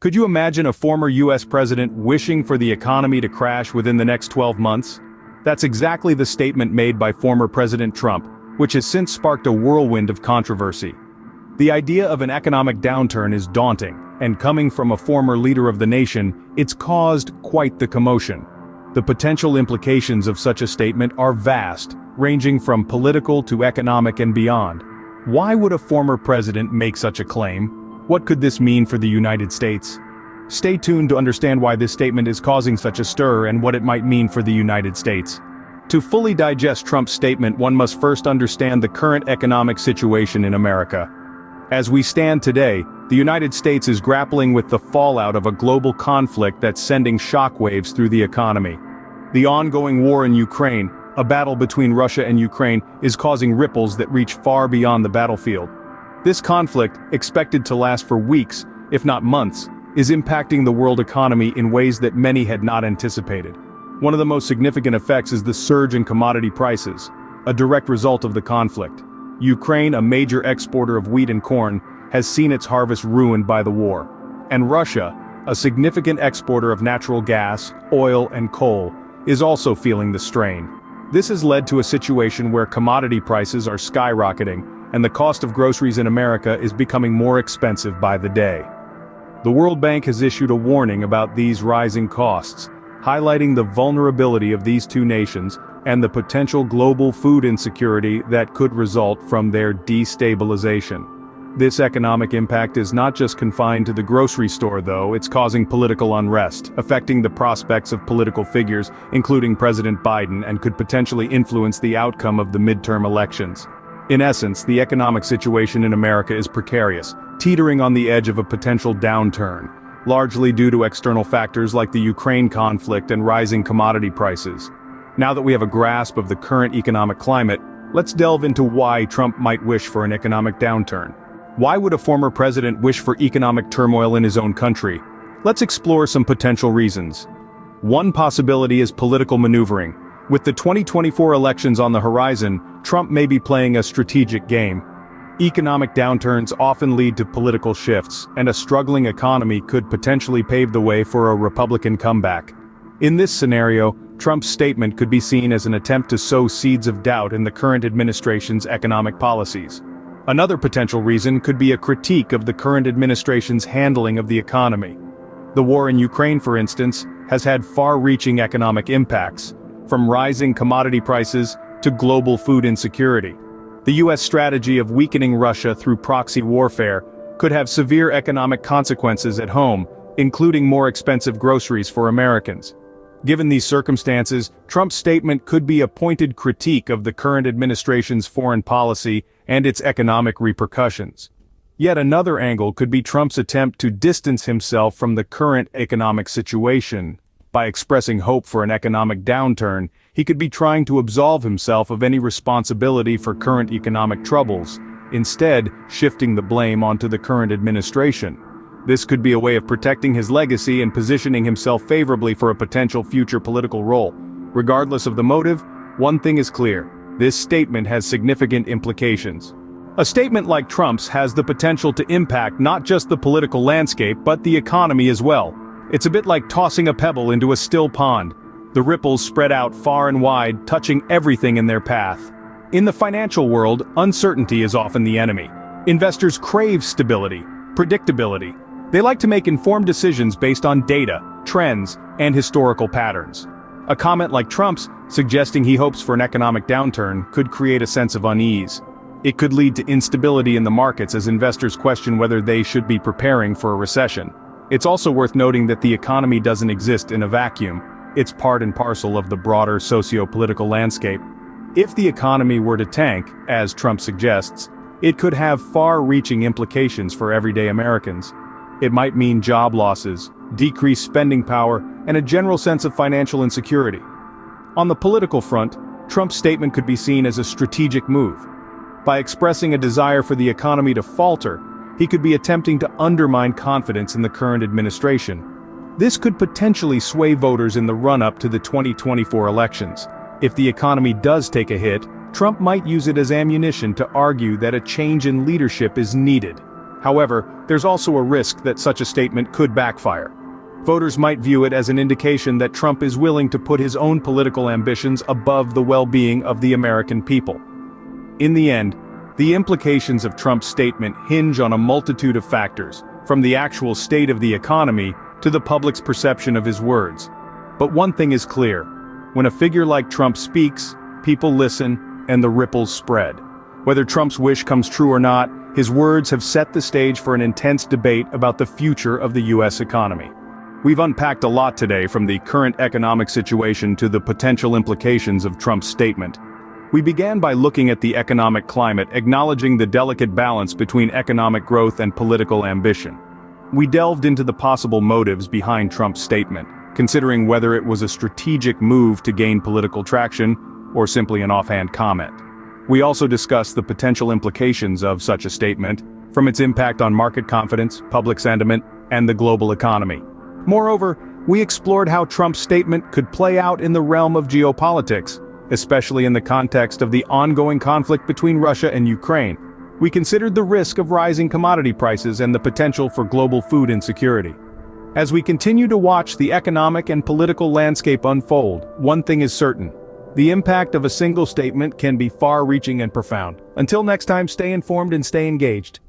Could you imagine a former US president wishing for the economy to crash within the next 12 months? That's exactly the statement made by former President Trump, which has since sparked a whirlwind of controversy. The idea of an economic downturn is daunting, and coming from a former leader of the nation, it's caused quite the commotion. The potential implications of such a statement are vast, ranging from political to economic and beyond. Why would a former president make such a claim? What could this mean for the United States? Stay tuned to understand why this statement is causing such a stir and what it might mean for the United States. To fully digest Trump's statement, one must first understand the current economic situation in America. As we stand today, the United States is grappling with the fallout of a global conflict that's sending shockwaves through the economy. The ongoing war in Ukraine, a battle between Russia and Ukraine, is causing ripples that reach far beyond the battlefield. This conflict, expected to last for weeks, if not months, is impacting the world economy in ways that many had not anticipated. One of the most significant effects is the surge in commodity prices, a direct result of the conflict. Ukraine, a major exporter of wheat and corn, has seen its harvest ruined by the war. And Russia, a significant exporter of natural gas, oil, and coal, is also feeling the strain. This has led to a situation where commodity prices are skyrocketing, and the cost of groceries in America is becoming more expensive by the day. The World Bank has issued a warning about these rising costs, highlighting the vulnerability of these two nations and the potential global food insecurity that could result from their destabilization. This economic impact is not just confined to the grocery store though, it's causing political unrest, affecting the prospects of political figures, including President Biden, and could potentially influence the outcome of the midterm elections. In essence, the economic situation in America is precarious, teetering on the edge of a potential downturn, largely due to external factors like the Ukraine conflict and rising commodity prices. Now that we have a grasp of the current economic climate, let's delve into why Trump might wish for an economic downturn. Why would a former president wish for economic turmoil in his own country? Let's explore some potential reasons. One possibility is political maneuvering. With the 2024 elections on the horizon, Trump may be playing a strategic game. Economic downturns often lead to political shifts, and a struggling economy could potentially pave the way for a Republican comeback. In this scenario, Trump's statement could be seen as an attempt to sow seeds of doubt in the current administration's economic policies. Another potential reason could be a critique of the current administration's handling of the economy. The war in Ukraine, for instance, has had far-reaching economic impacts, from rising commodity prices to global food insecurity. The US strategy of weakening Russia through proxy warfare could have severe economic consequences at home, including more expensive groceries for Americans. Given these circumstances, Trump's statement could be a pointed critique of the current administration's foreign policy and its economic repercussions. Yet another angle could be Trump's attempt to distance himself from the current economic situation. By expressing hope for an economic downturn, he could be trying to absolve himself of any responsibility for current economic troubles, instead shifting the blame onto the current administration. This could be a way of protecting his legacy and positioning himself favorably for a potential future political role. Regardless of the motive, one thing is clear: this statement has significant implications. A statement like Trump's has the potential to impact not just the political landscape but the economy as well. It's a bit like tossing a pebble into a still pond. The ripples spread out far and wide, touching everything in their path. In the financial world, uncertainty is often the enemy. Investors crave stability, predictability. They like to make informed decisions based on data, trends, and historical patterns. A comment like Trump's, suggesting he hopes for an economic downturn, could create a sense of unease. It could lead to instability in the markets as investors question whether they should be preparing for a recession. It's also worth noting that the economy doesn't exist in a vacuum. It's part and parcel of the broader socio-political landscape. If the economy were to tank, as Trump suggests, it could have far-reaching implications for everyday Americans. It might mean job losses, decreased spending power, and a general sense of financial insecurity. On the political front, Trump's statement could be seen as a strategic move. By expressing a desire for the economy to falter, he could be attempting to undermine confidence in the current administration. This could potentially sway voters in the run-up to the 2024 elections. If the economy does take a hit, Trump might use it as ammunition to argue that a change in leadership is needed. However, there's also a risk that such a statement could backfire. Voters might view it as an indication that Trump is willing to put his own political ambitions above the well-being of the American people. In the end, the implications of Trump's statement hinge on a multitude of factors, from the actual state of the economy to the public's perception of his words. But one thing is clear: when a figure like Trump speaks, people listen, and the ripples spread. Whether Trump's wish comes true or not, his words have set the stage for an intense debate about the future of the U.S. economy. We've unpacked a lot today, from the current economic situation to the potential implications of Trump's statement. We began by looking at the economic climate, acknowledging the delicate balance between economic growth and political ambition. We delved into the possible motives behind Trump's statement, considering whether it was a strategic move to gain political traction, or simply an offhand comment. We also discussed the potential implications of such a statement, from its impact on market confidence, public sentiment, and the global economy. Moreover, we explored how Trump's statement could play out in the realm of geopolitics, especially in the context of the ongoing conflict between Russia and Ukraine. We considered the risk of rising commodity prices and the potential for global food insecurity. As we continue to watch the economic and political landscape unfold, one thing is certain: the impact of a single statement can be far-reaching and profound. Until next time, stay informed and stay engaged.